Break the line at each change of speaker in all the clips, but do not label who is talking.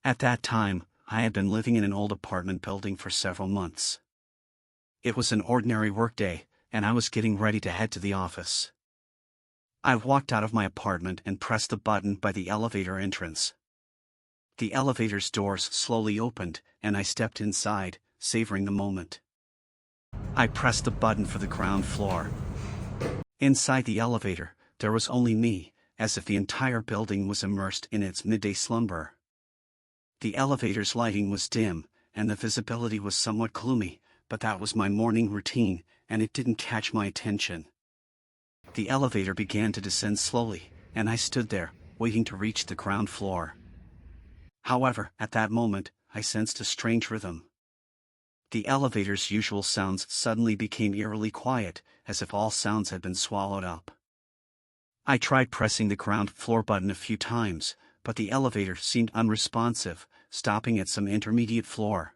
At that time, I had been living in an old apartment building for several months. It was an ordinary workday, and I was getting ready to head to the office. I walked out of my apartment and pressed the button by the elevator entrance. The elevator's doors slowly opened, and I stepped inside, savoring the moment. I pressed the button for the ground floor. Inside the elevator, there was only me, as if the entire building was immersed in its midday slumber. The elevator's lighting was dim, and the visibility was somewhat gloomy, but that was my morning routine, and it didn't catch my attention. The elevator began to descend slowly, and I stood there, waiting to reach the ground floor. However, at that moment, I sensed a strange rhythm. The elevator's usual sounds suddenly became eerily quiet, as if all sounds had been swallowed up. I tried pressing the ground floor button a few times, but the elevator seemed unresponsive, stopping at some intermediate floor.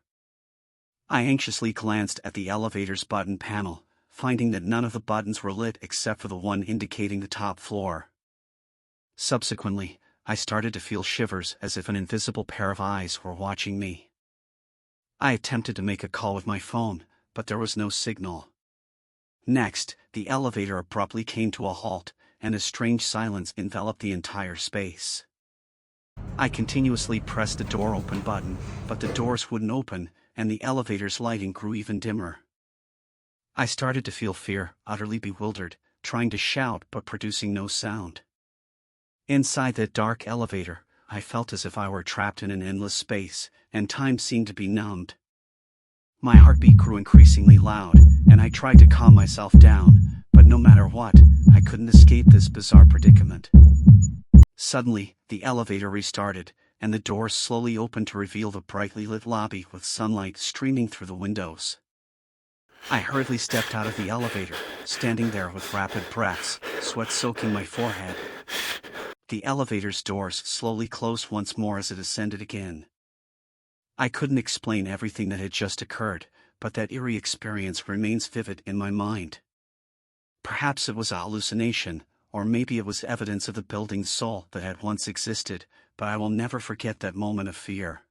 I anxiously glanced at the elevator's button panel, finding that none of the buttons were lit except for the one indicating the top floor. Subsequently, I started to feel shivers as if an invisible pair of eyes were watching me. I attempted to make a call with my phone, but there was no signal. Next, the elevator abruptly came to a halt, and a strange silence enveloped the entire space. I continuously pressed the door open button, but the doors wouldn't open, and the elevator's lighting grew even dimmer. I started to feel fear, utterly bewildered, trying to shout but producing no sound. Inside that dark elevator, I felt as if I were trapped in an endless space, and time seemed to be numbed. My heartbeat grew increasingly loud, and I tried to calm myself down, but no matter what, I couldn't escape this bizarre predicament. Suddenly, the elevator restarted, and the doors slowly opened to reveal the brightly lit lobby with sunlight streaming through the windows. I hurriedly stepped out of the elevator, standing there with rapid breaths, sweat soaking my forehead. The elevator's doors slowly closed once more as it ascended again. I couldn't explain everything that had just occurred, but that eerie experience remains vivid in my mind. Perhaps it was a hallucination, or maybe it was evidence of the building's soul that had once existed, but I will never forget that moment of fear.